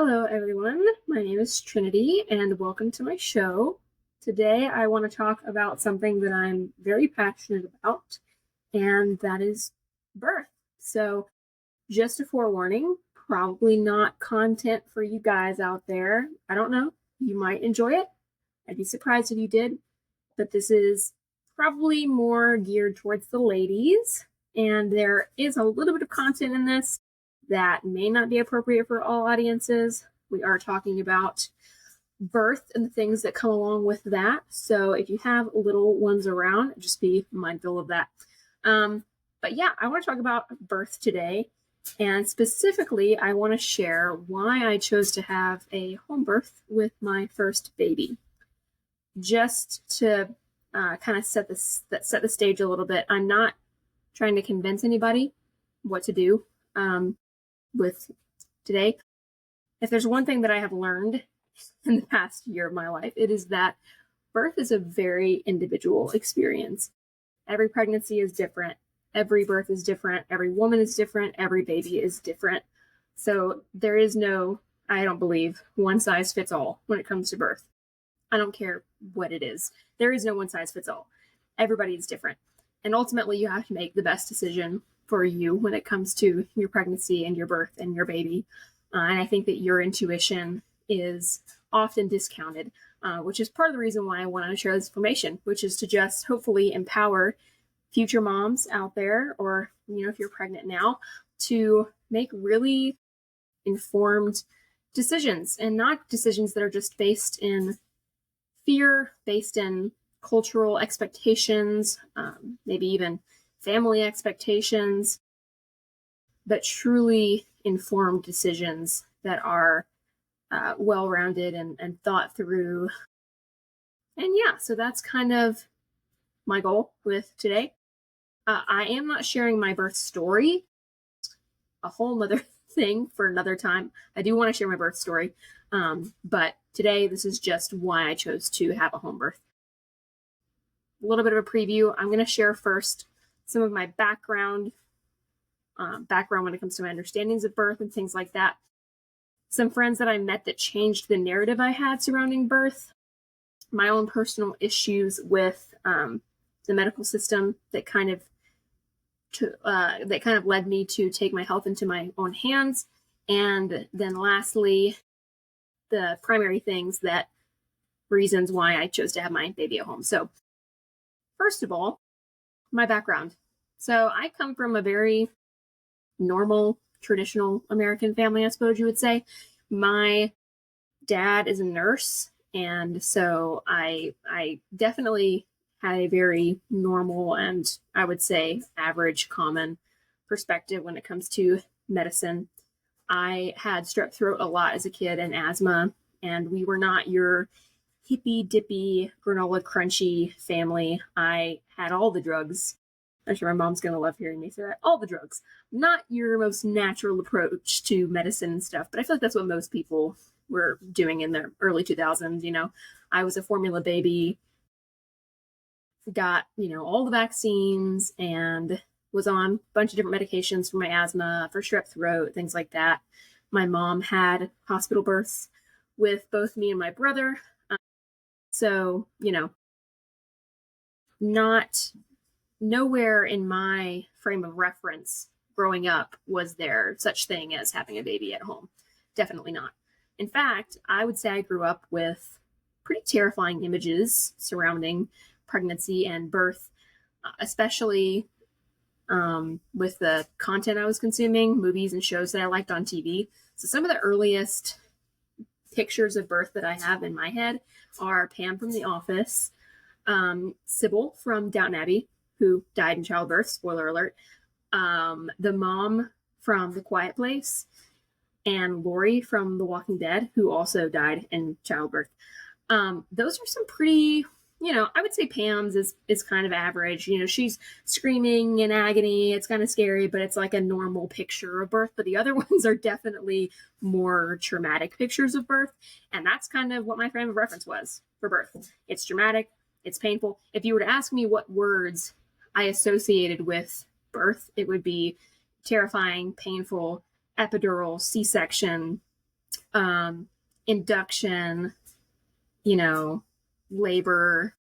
Hello, everyone. My name is Trinity, and welcome to my show. Today, I want to talk about something that I'm very passionate about, and that is birth. So, just a forewarning, probably not content for you guys out there. I don't know. You might enjoy it. I'd be surprised if you did, but this is probably more geared towards the ladies, and there is a little bit of content in this that may not be appropriate for all audiences. We are talking about birth and the things that come along with that. So if you have little ones around, just be mindful of that. Um, but yeah, I want to talk about birth today. And specifically, I want to share why I chose to have a home birth with my first baby. Just to kind of set the stage a little bit. I'm not trying to convince anybody what to do with today. If there's one thing that I have learned in the past year of my life, it is that birth is a very individual experience. Every pregnancy is different. Every birth is different. Every woman is different. Every baby is different. So there is no, I don't believe, one size fits all when it comes to birth. I don't care what it is. There is no one size fits all. Everybody is different. And ultimately, you have to make the best decision for you when it comes to your pregnancy and your birth and your baby. And I think that your intuition is often discounted, which is part of the reason why I want to share this information, which is to just hopefully empower future moms out there, or, if you're pregnant now, to make really informed decisions, and not decisions that are just based in fear, based in cultural expectations, maybe even family expectations, but truly informed decisions that are well-rounded and thought through. And yeah, so that's kind of my goal with today. I am not sharing my birth story, a whole other thing for another time. I do want to share my birth story, but today this is just why I chose to have a home birth. A little bit of a preview. I'm going to share first some of my background when it comes to my understandings of birth and things like that. Some friends that I met that changed the narrative I had surrounding birth. My own personal issues with the medical system that kind of led me to take my health into my own hands. And then lastly, the primary reasons why I chose to have my baby at home. So first of all, my background. So I come from a very normal, traditional American family, I suppose you would say. My dad is a nurse, and so I definitely had a very normal and, I would say, average, common perspective when it comes to medicine. I had strep throat a lot as a kid and asthma, and we were not your hippy dippy granola crunchy family. I had all the drugs. I'm sure my mom's gonna love hearing me say that. All the drugs. Not your most natural approach to medicine and stuff, but I feel like that's what most people were doing in the early 2000s. I was a formula baby, got, all the vaccines, and was on a bunch of different medications for my asthma, for strep throat, things like that. My mom had hospital births with both me and my brother. So, not nowhere in my frame of reference growing up was there such thing as having a baby at home. Definitely not. In fact, I would say I grew up with pretty terrifying images surrounding pregnancy and birth, especially with the content I was consuming, movies and shows that I liked on TV. So some of the earliest pictures of birth that I have in my head are Pam from The Office, Sybil from Downton Abbey, who died in childbirth, spoiler alert, the mom from The Quiet Place, and Lori from The Walking Dead, who also died in childbirth. Those are some pretty, I would say Pam's is kind of average. She's screaming in agony. It's kind of scary, but it's like a normal picture of birth. But the other ones are definitely more traumatic pictures of birth. And that's kind of what my frame of reference was for birth. It's dramatic. It's painful. If you were to ask me what words I associated with birth, it would be terrifying, painful, epidural, C-section, induction, labor,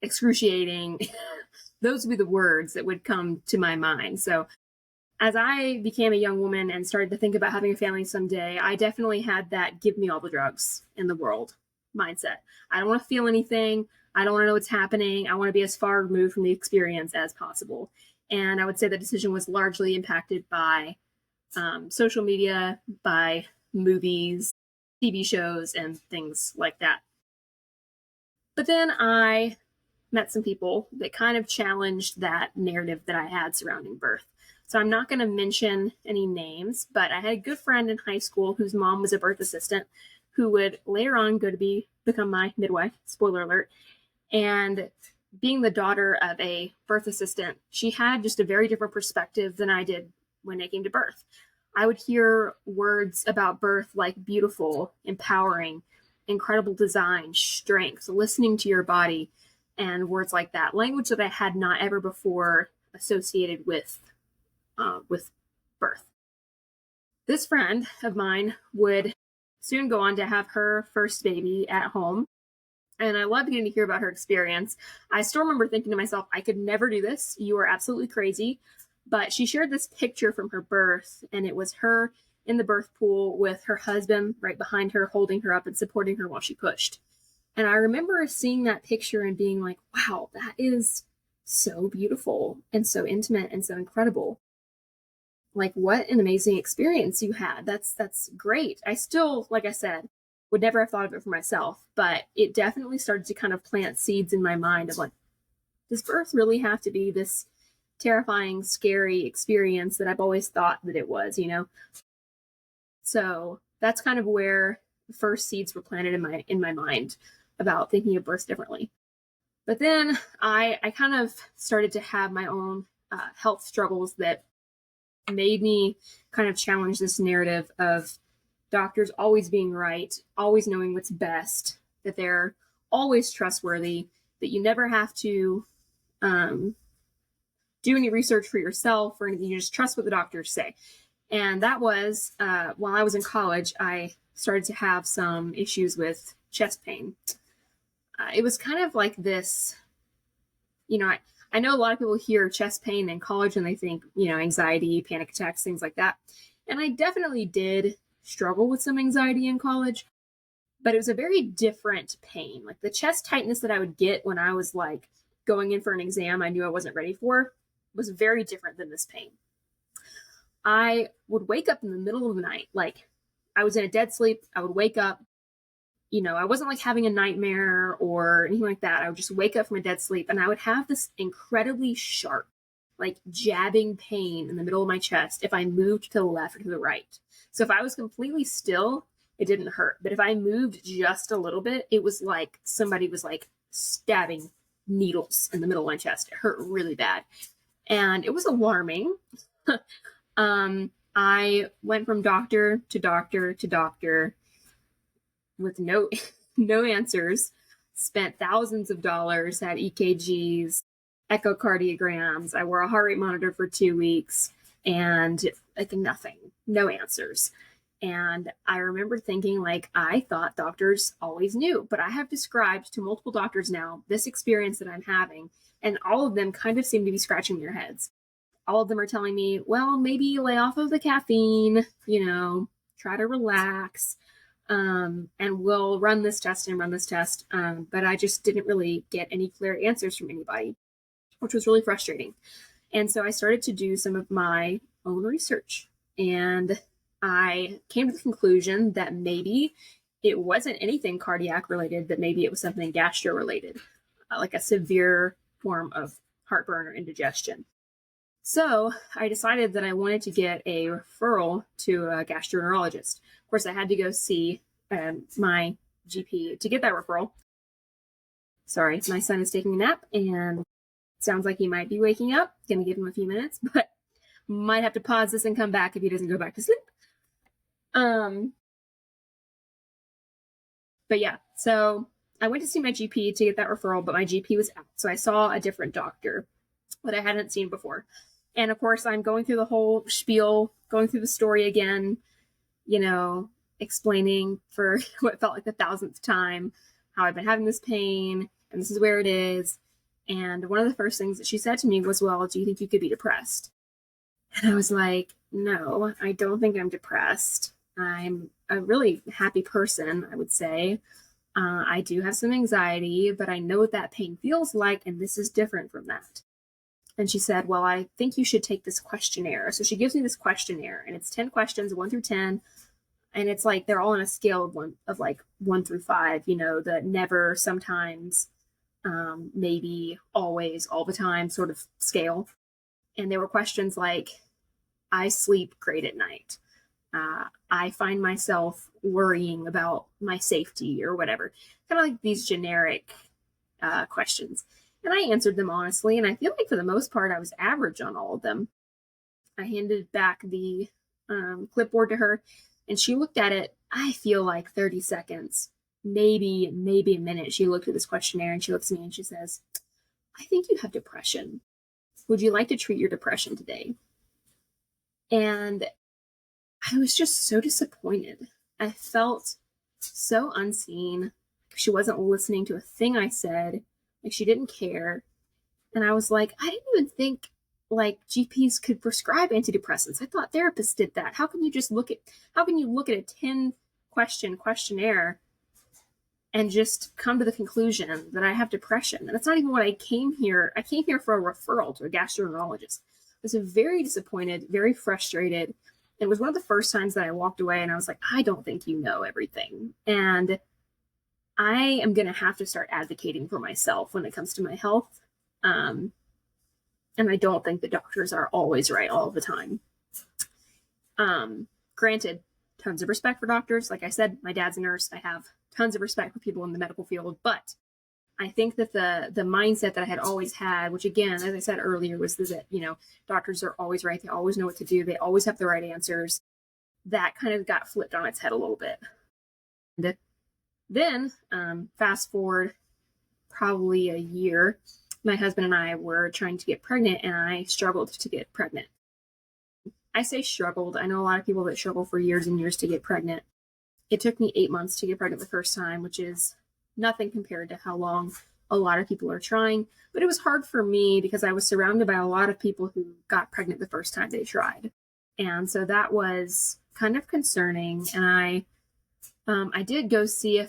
excruciating. Those would be the words that would come to my mind. So as I became a young woman and started to think about having a family someday, I definitely had that give me all the drugs in the world mindset. I don't want to feel anything. I don't want to know what's happening. I want to be as far removed from the experience as possible. And I would say the decision was largely impacted by social media, by movies, TV shows, and things like that. But then I met some people that kind of challenged that narrative that I had surrounding birth. So I'm not going to mention any names, but I had a good friend in high school whose mom was a birth assistant who would later on go to become my midwife, spoiler alert. And being the daughter of a birth assistant, she had just a very different perspective than I did when it came to birth. I would hear words about birth like beautiful, empowering, incredible design, strength, listening to your body, and words like that. Language that I had not ever before associated with birth. This friend of mine would soon go on to have her first baby at home. And I loved getting to hear about her experience. I still remember thinking to myself, I could never do this. You are absolutely crazy. But she shared this picture from her birth, and it was her in the birth pool with her husband right behind her, holding her up and supporting her while she pushed. And I remember seeing that picture and being like, wow, that is so beautiful and so intimate and so incredible. Like, what an amazing experience you had. That's great. I still, like I said, would never have thought of it for myself, but it definitely started to kind of plant seeds in my mind of like, does birth really have to be this terrifying, scary experience that I've always thought that it was, So that's kind of where the first seeds were planted in my mind about thinking of birth differently. But then I kind of started to have my own health struggles that made me kind of challenge this narrative of doctors always being right, always knowing what's best, that they're always trustworthy, that you never have to do any research for yourself or anything. You just trust what the doctors say. And that was while I was in college, I started to have some issues with chest pain. It was kind of like this, I know a lot of people hear chest pain in college and they think, anxiety, panic attacks, things like that. And I definitely did struggle with some anxiety in college, but it was a very different pain. Like the chest tightness that I would get when I was like going in for an exam I knew I wasn't ready for was very different than this pain. I would wake up in the middle of the night. Like I was in a dead sleep. I would wake up. I wasn't like having a nightmare or anything like that. I would just wake up from a dead sleep and I would have this incredibly sharp, like jabbing pain in the middle of my chest if I moved to the left or to the right. So if I was completely still, it didn't hurt. But if I moved just a little bit, it was like somebody was like stabbing needles in the middle of my chest. It hurt really bad. And it was alarming. I went from doctor to doctor to doctor with no answers, spent thousands of dollars, had EKGs, echocardiograms. I wore a heart rate monitor for 2 weeks and like nothing, no answers. And I remember thinking like, I thought doctors always knew, but I have described to multiple doctors now this experience that I'm having, and all of them kind of seem to be scratching their heads. All of them are telling me, well, maybe lay off of the caffeine, try to relax. And we'll run this test and run this test. But I just didn't really get any clear answers from anybody, which was really frustrating. And so I started to do some of my own research, and I came to the conclusion that maybe it wasn't anything cardiac related, that maybe it was something gastro related, like a severe form of heartburn or indigestion. So I decided that I wanted to get a referral to a gastroenterologist. Of course, I had to go see my GP to get that referral. Sorry, my son is taking a nap and it sounds like he might be waking up. Gonna give him a few minutes, but might have to pause this and come back if he doesn't go back to sleep. But yeah, so I went to see my GP to get that referral, but my GP was out. So I saw a different doctor that I hadn't seen before. And of course, I'm going through the whole spiel, going through the story again, explaining for what felt like the 1,000th time how I've been having this pain and this is where it is. And one of the first things that she said to me was, well, do you think you could be depressed? And I was like, no, I don't think I'm depressed. I'm a really happy person, I would say. I do have some anxiety, but I know what that pain feels like, and this is different from that. And she said, well, I think you should take this questionnaire. So she gives me this questionnaire, and it's 10 questions, 1 through 10. And it's like they're all on a scale of like 1 through 5, the never, sometimes, maybe, always, all the time sort of scale. And there were questions like, I sleep great at night. I find myself worrying about my safety or whatever. Kind of like these generic questions. And I answered them honestly. And I feel like for the most part, I was average on all of them. I handed back the clipboard to her, and she looked at it, I feel like 30 seconds, maybe a minute. She looked at this questionnaire and she looks at me and she says, I think you have depression. Would you like to treat your depression today? And I was just so disappointed. I felt so unseen. She wasn't listening to a thing I said. Like, she didn't care. And I was like, I didn't even think like GPs could prescribe antidepressants. I thought therapists did that. How can you look at a 10 question questionnaire and just come to the conclusion that I have depression? And that's not even what I came here. I came here for a referral to a gastroenterologist. I was very disappointed, very frustrated. It was one of the first times that I walked away and I was like, I don't think you know everything. And I am going to have to start advocating for myself when it comes to my health. And I don't think the doctors are always right all the time. Granted, tons of respect for doctors. Like I said, my dad's a nurse. I have tons of respect for people in the medical field, but I think that the mindset that I had always had, which again, as I said earlier, was that, doctors are always right. They always know what to do. They always have the right answers. That kind of got flipped on its head a little bit. And then, fast forward probably a year, my husband and I were trying to get pregnant, and I struggled to get pregnant. I say struggled. I know a lot of people that struggle for years and years to get pregnant. It took me 8 months to get pregnant the first time, which is nothing compared to how long a lot of people are trying. But it was hard for me because I was surrounded by a lot of people who got pregnant the first time they tried. And so that was kind of concerning. And I did go see I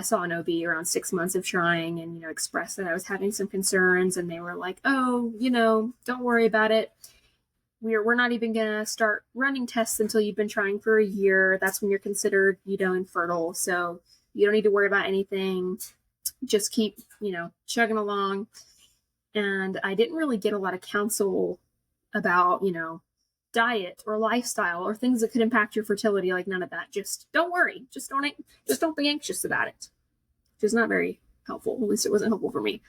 saw an OB around 6 months of trying and, expressed that I was having some concerns, and they were like, oh, don't worry about it. We're not even going to start running tests until you've been trying for a year. That's when you're considered, infertile. So you don't need to worry about anything. Just keep, chugging along. And I didn't really get a lot of counsel about, diet or lifestyle or things that could impact your fertility. Like, none of that. Just don't worry. Just don't be anxious about it. Which is not very helpful. At least it wasn't helpful for me.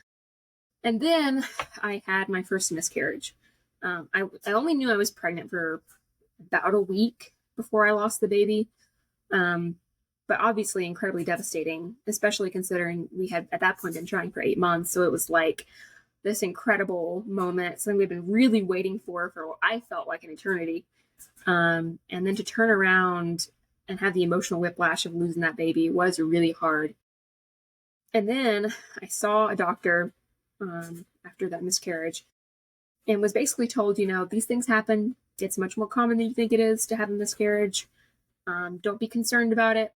And then I had my first miscarriage. I only knew I was pregnant for about a week before I lost the baby. But obviously incredibly devastating, especially considering we had at that point been trying for 8 months. So it was like this incredible moment, something we've been really waiting for what I felt like an eternity. And then to turn around and have the emotional whiplash of losing that baby was really hard. And then I saw a doctor after that miscarriage and was basically told, these things happen. It's much more common than you think it is to have a miscarriage. Don't be concerned about it.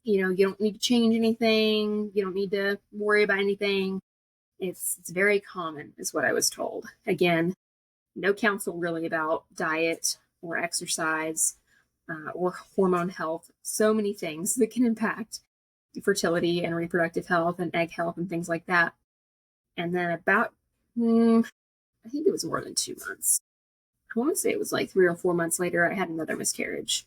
You don't need to change anything. You don't need to worry about anything. It's very common, is what I was told. Again, no counsel really about diet or exercise or hormone health. So many things that can impact fertility and reproductive health and egg health and things like that. And then about, I think it was more than 2 months. I want to say it was like 3 or 4 months later, I had another miscarriage.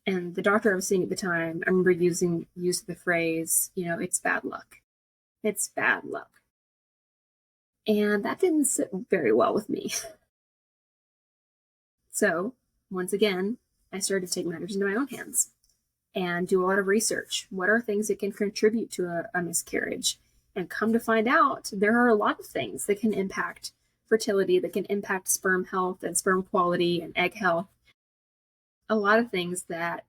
And the doctor I was seeing at the time, I remember using the phrase, it's bad luck. It's bad luck. And that didn't sit very well with me. So, once again, I started to take matters into my own hands and do a lot of research. What are things that can contribute to a miscarriage? And come to find out, there are a lot of things that can impact fertility, that can impact sperm health and sperm quality and egg health. a lot of things that,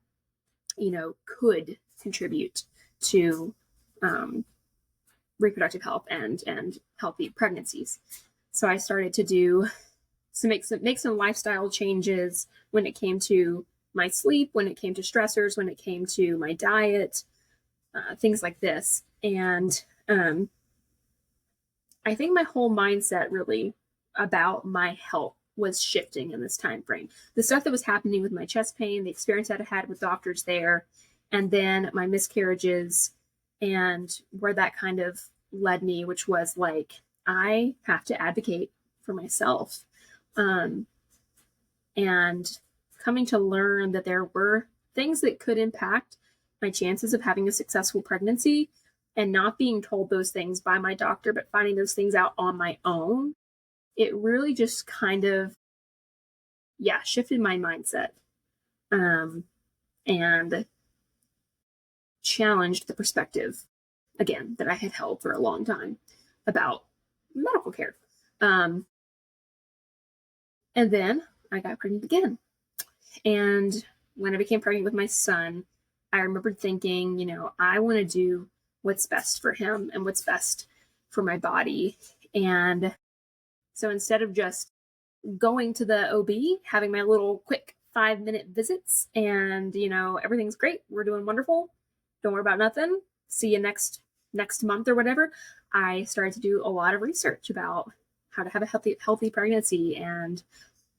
could contribute to reproductive health and healthy pregnancies. So I started to make some lifestyle changes when it came to my sleep, when it came to stressors, when it came to my diet, things like this. And I think my whole mindset really about my health was shifting in this time frame. The stuff that was happening with my chest pain, the experience that I had with doctors there, and then my miscarriages and where that kind of led me, which was like, I have to advocate for myself. And coming to learn that there were things that could impact my chances of having a successful pregnancy, and not being told those things by my doctor, but finding those things out on my own, it really just kind of, shifted my mindset, and challenged the perspective, again, that I had held for a long time about medical care. And then I got pregnant again. And when I became pregnant with my son, I remembered thinking, I want to do what's best for him and what's best for my body. And so instead of just going to the OB, having my little quick 5-minute visits and, everything's great, we're doing wonderful, don't worry about nothing, see you next month or whatever, I started to do a lot of research about how to have a healthy pregnancy and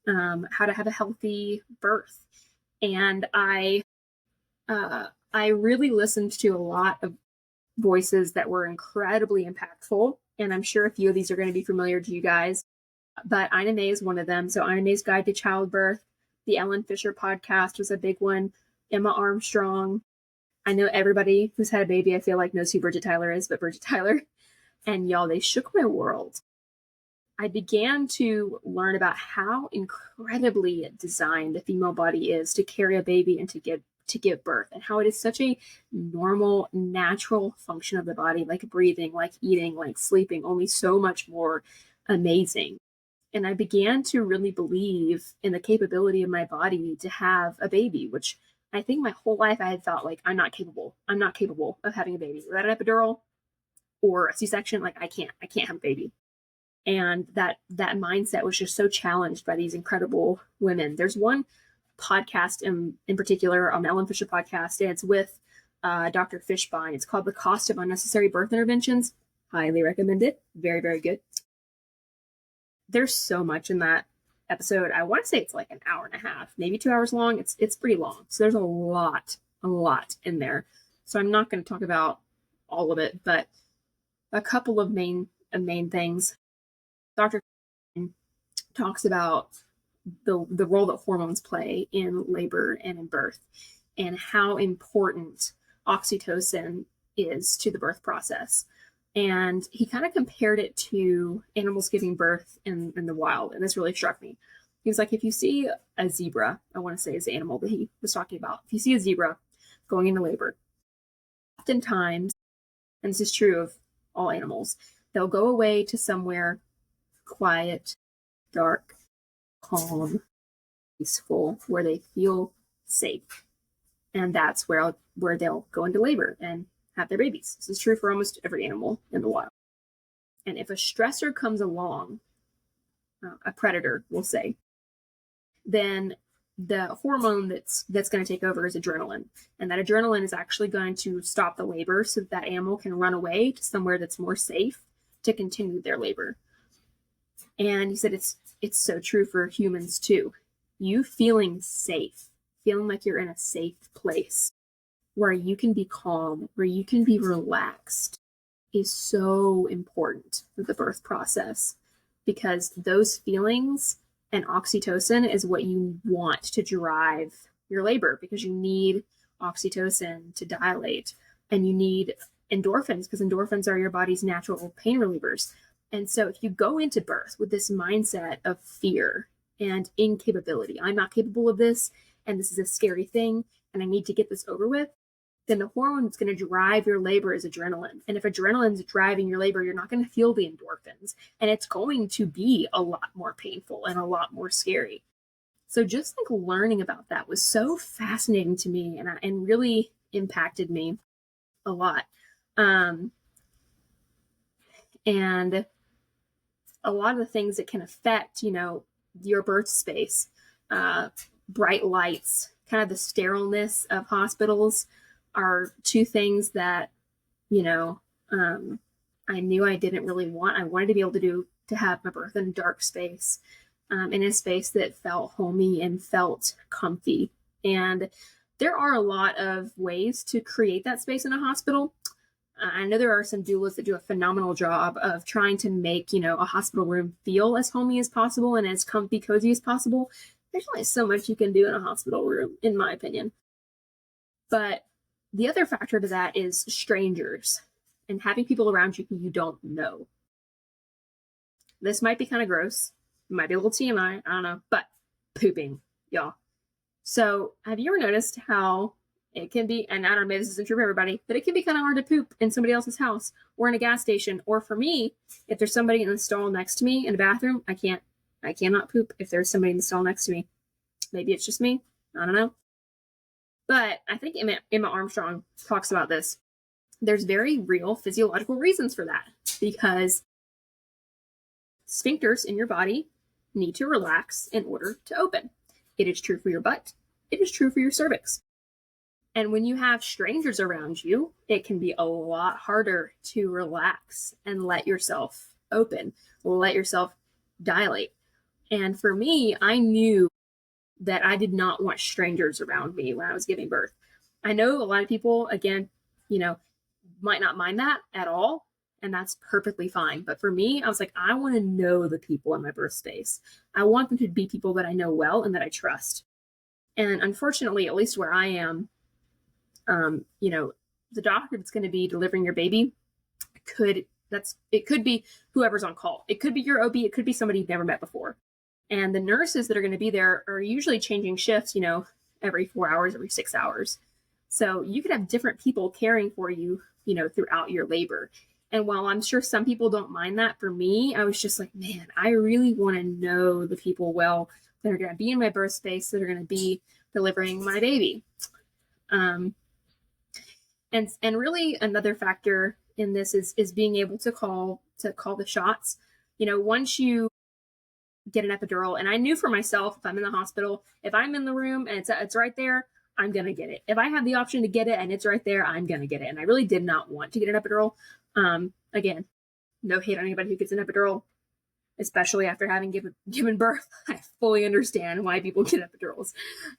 how to have a healthy birth. And I really listened to a lot of voices that were incredibly impactful. And I'm sure a few of these are going to be familiar to you guys, but Ina May is one of them. So Ina May's Guide to Childbirth, the Ellen Fisher podcast was a big one, Emma Armstrong. I know everybody who's had a baby, I feel like, knows who Bridget Tyler is, but Bridget Tyler, and y'all, they shook my world. I began to learn about how incredibly designed the female body is to carry a baby and to give birth, and how it is such a normal, natural function of the body, like breathing, like eating, like sleeping, only so much more amazing. And I began to really believe in the capability of my body to have a baby, which I think my whole life I had thought, like, I'm not capable of having a baby without an epidural or a C-section. Like, I can't have a baby. And that mindset was just so challenged by these incredible women. There's one podcast in particular, Ellen Fisher podcast, and it's with Dr. Fishbein. It's called The Cost of Unnecessary Birth Interventions. Highly recommend it. Very, very good. There's so much in that episode. I want to say it's like an hour and a half, maybe 2 hours long. It's pretty long. So there's a lot in there. So I'm not going to talk about all of it, but a couple of main things. Dr. talks about the role that hormones play in labor and in birth, and how important oxytocin is to the birth process. And he kind of compared it to animals giving birth in the wild. And this really struck me. He was like, if you see a zebra, I want to say is the animal that he was talking about. If you see a zebra going into labor, oftentimes, and this is true of all animals, they'll go away to somewhere quiet, dark, calm, peaceful, where they feel safe. And that's where they'll go into labor and have their babies. This is true for almost every animal in the wild. And if a stressor comes along, a predator, we'll say, then the hormone that's going to take over is adrenaline. And that adrenaline is actually going to stop the labor so that animal can run away to somewhere that's more safe to continue their labor. And he said it's so true for humans too. You feeling safe, feeling like you're in a safe place where you can be calm, where you can be relaxed, is so important for the birth process, because those feelings and oxytocin is what you want to drive your labor, because you need oxytocin to dilate, and you need endorphins because endorphins are your body's natural pain relievers. And so if you go into birth with this mindset of fear and incapability, I'm not capable of this, and this is a scary thing, and I need to get this over with, then the hormone that's going to drive your labor is adrenaline. And if adrenaline's driving your labor, you're not going to feel the endorphins. And it's going to be a lot more painful and a lot more scary. So just like learning about that was so fascinating to me, and really impacted me a lot. Um, and a lot of the things that can affect, your birth space, uh, bright lights, kind of the sterileness of hospitals are two things that, you know, um, I knew I didn't really want. I wanted to be able to have my birth in a dark space, in a space that felt homey and felt comfy. And there are a lot of ways to create that space in a hospital. I know there are some doulas that do a phenomenal job of trying to make, a hospital room feel as homey as possible and as comfy, cozy as possible. There's only so much you can do in a hospital room, in my opinion. But the other factor to that is strangers and having people around you who you don't know. This might be kind of gross. It might be a little TMI. I don't know. But pooping, y'all. So have you ever noticed how it can be, and I don't know, maybe this isn't true for everybody, but it can be kind of hard to poop in somebody else's house or in a gas station. Or for me, if there's somebody in the stall next to me in a bathroom, I cannot poop if there's somebody in the stall next to me. Maybe it's just me. I don't know. But I think Emma Armstrong talks about this. There's very real physiological reasons for that, because sphincters in your body need to relax in order to open. It is true for your butt. It is true for your cervix. And when you have strangers around you, it can be a lot harder to relax and let yourself open, let yourself dilate. And for me, I knew that I did not want strangers around me when I was giving birth. I know a lot of people, again, might not mind that at all, and that's perfectly fine. But for me, I was like, I want to know the people in my birth space. I want them to be people that I know well and that I trust. And unfortunately, at least where I am, the doctor that's going to be delivering your baby it could be whoever's on call. It could be your OB. It could be somebody you've never met before. And the nurses that are going to be there are usually changing shifts, every 4 hours, every 6 hours. So you could have different people caring for you, throughout your labor. And while I'm sure some people don't mind that, for me, I was just like, man, I really want to know the people well that are going to be in my birth space, that are going to be delivering my baby. And really another factor in this is being able to call the shots. Once you get an epidural, and I knew for myself, if I'm in the hospital, if I'm in the room and it's right there, I'm going to get it. If I have the option to get it and it's right there, I'm going to get it. And I really did not want to get an epidural. Again, no hate on anybody who gets an epidural, especially after having given birth. I fully understand why people get epidurals.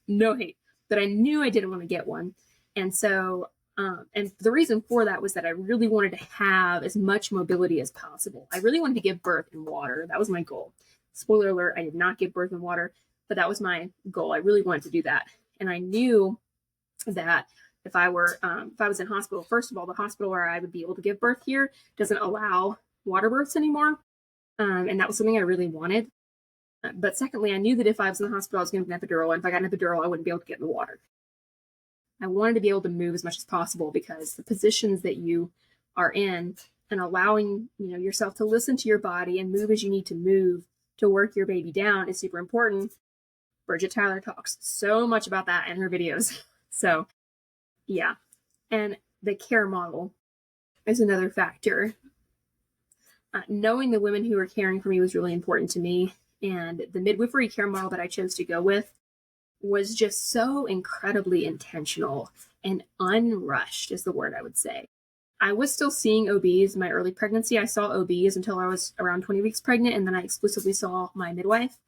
No hate. But I knew I didn't want to get one. And so, and the reason for that was that I really wanted to have as much mobility as possible. I really wanted to give birth in water. That was my goal. Spoiler alert, I did not give birth in water, but that was my goal. I really wanted to do that. And I knew that if I was in hospital, first of all, the hospital where I would be able to give birth here doesn't allow water births anymore. And that was something I really wanted. But secondly, I knew that if I was in the hospital, I was going to get an epidural. And if I got an epidural, I wouldn't be able to get in the water. I wanted to be able to move as much as possible, because the positions that you are in and allowing, yourself to listen to your body and move as you need to move to work your baby down is super important. Bridget Tyler talks so much about that in her videos. So yeah. And the care model is another factor. Knowing the women who were caring for me was really important to me. And the midwifery care model that I chose to go with was just so incredibly intentional and unrushed, is the word I would say. I was still seeing OBs in my early pregnancy. I saw OBs until I was around 20 weeks pregnant, and then I exclusively saw my midwife.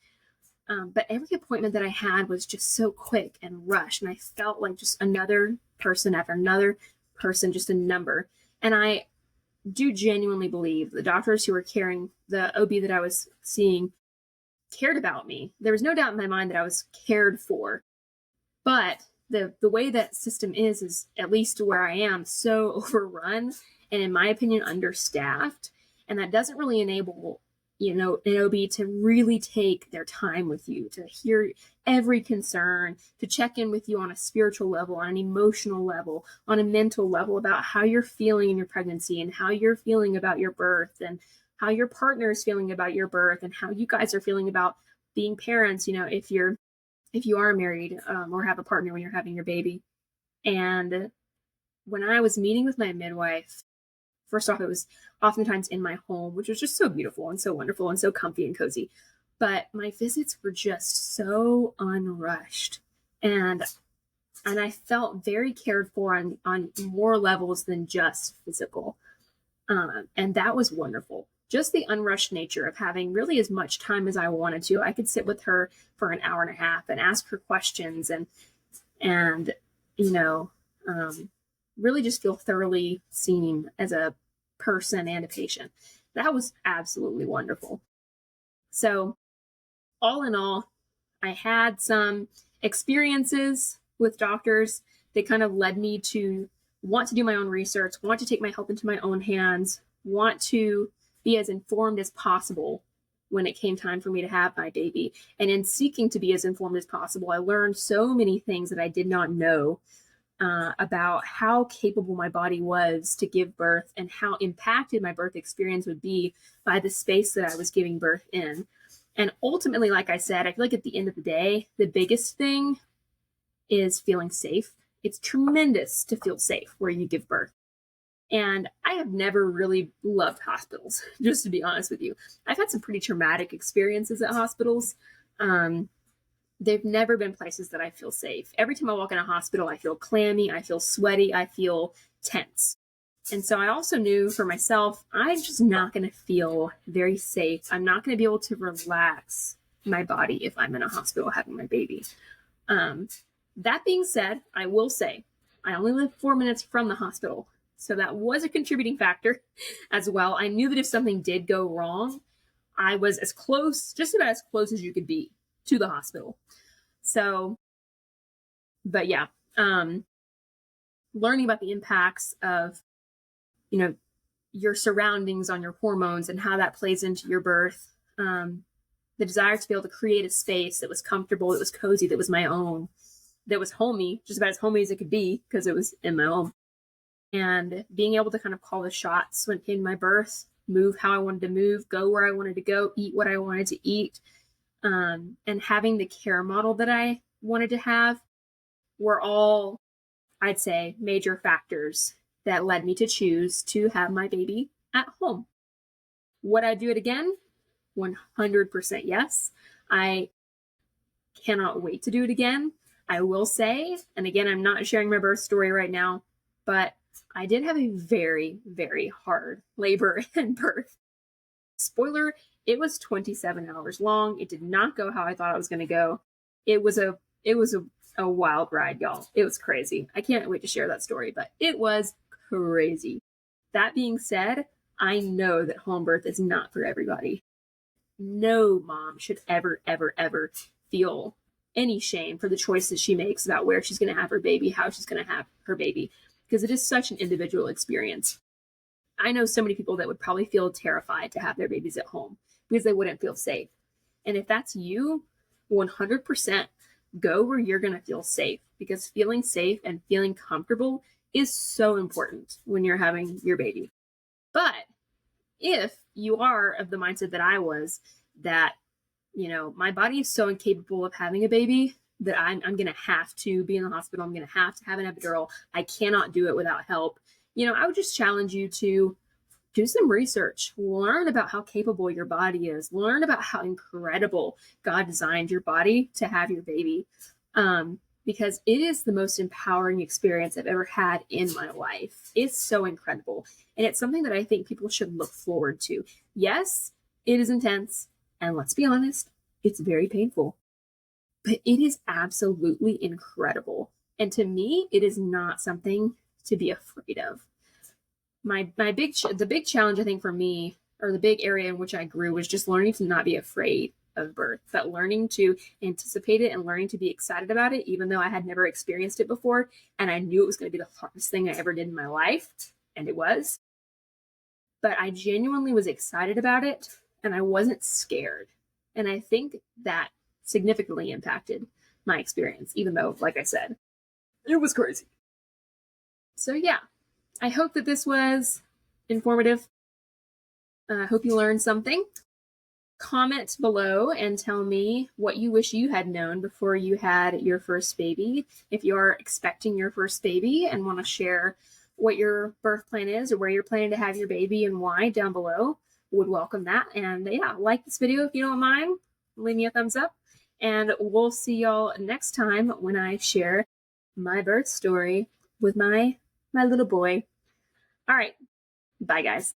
But every appointment that I had was just so quick and rushed, and I felt like just another person after another person, just a number. And I do genuinely believe the doctors who were caring, the OB that I was seeing, cared about me. There was no doubt in my mind that I was cared for. But the way that system is at least where I am, so overrun and, in my opinion, understaffed. And that doesn't really enable, an OB to really take their time with you, to hear every concern, to check in with you on a spiritual level, on an emotional level, on a mental level, about how you're feeling in your pregnancy and how you're feeling about your birth and how your partner is feeling about your birth and how you guys are feeling about being parents. If you're if you are married or have a partner when you're having your baby. And when I was meeting with my midwife, first off, it was oftentimes in my home, which was just so beautiful and so wonderful and so comfy and cozy. But my visits were just so unrushed. And I felt very cared for on more levels than just physical. And that was wonderful. Just the unrushed nature of having really as much time as I wanted to. I could sit with her for an hour and a half and ask her questions and you know, really just feel thoroughly seen as a person and a patient. That was absolutely wonderful. So, all in all, I had some experiences with doctors that kind of led me to want to do my own research, want to take my health into my own hands, want to be as informed as possible when it came time for me to have my baby. And in seeking to be as informed as possible, I learned so many things that I did not know about how capable my body was to give birth and how impacted my birth experience would be by the space that I was giving birth in. And ultimately, like I said, I feel like at the end of the day, the biggest thing is feeling safe. It's tremendous to feel safe where you give birth. And I have never really loved hospitals, just to be honest with you. I've had some pretty traumatic experiences at hospitals. They've never been places that I feel safe. Every time I walk in a hospital, I feel clammy, I feel sweaty, I feel tense. And so I also knew for myself, I'm just not going to feel very safe. I'm not going to be able to relax my body if I'm in a hospital having my baby. That being said, I will say I only live 4 minutes from the hospital. So that was a contributing factor as well. I knew that if something did go wrong, I was as close, just about as close as you could be to the hospital. So, but yeah, learning about the impacts of, your surroundings on your hormones and how that plays into your birth. The desire to be able to create a space that was comfortable, that was cozy, that was my own, that was homey, just about as homey as it could be because it was in my home. And being able to kind of call the shots when in my birth, move how I wanted to move, go where I wanted to go, eat what I wanted to eat, and having the care model that I wanted to have were all, I'd say, major factors that led me to choose to have my baby at home. Would I do it again? 100% yes. I cannot wait to do it again. I will say, and again, I'm not sharing my birth story right now, but I did have a very, very hard labor and birth. Spoiler, it was 27 hours long. It did not go how I thought it was going to go. It was a wild ride, y'all. It was crazy. I can't wait to share that story, but it was crazy. That being said, I know that home birth is not for everybody. No mom should ever, ever, ever feel any shame for the choices she makes about where she's going to have her baby, how she's going to have her baby, because it is such an individual experience. I know so many people that would probably feel terrified to have their babies at home because they wouldn't feel safe. And if that's you, 100% go where you're going to feel safe, because feeling safe and feeling comfortable is so important when you're having your baby. But if you are of the mindset that I was, that, my body is so incapable of having a baby that I'm going to have to be in the hospital. I'm going to have an epidural. I cannot do it without help. I would just challenge you to do some research, learn about how capable your body is, learn about how incredible God designed your body to have your baby. Because it is the most empowering experience I've ever had in my life. It's so incredible. And it's something that I think people should look forward to. Yes, it is intense. And let's be honest, it's very painful. But it is absolutely incredible. And to me, it is not something to be afraid of. The big challenge, I think, for me, or the big area in which I grew, was just learning to not be afraid of birth, but learning to anticipate it and learning to be excited about it, even though I had never experienced it before. And I knew it was going to be the hardest thing I ever did in my life. And it was. But I genuinely was excited about it, and I wasn't scared. And I think that significantly impacted my experience, even though, like I said, it was crazy. So yeah, I hope that this was informative. I hope you learned something. comment below and tell me what you wish you had known before you had your first baby. If you're expecting your first baby and want to share what your birth plan is or where you're planning to have your baby and why, down below, would welcome that. And yeah, like this video if you don't mind, leave me a thumbs up, and we'll see y'all next time when I share my birth story with my little boy. All right, bye guys.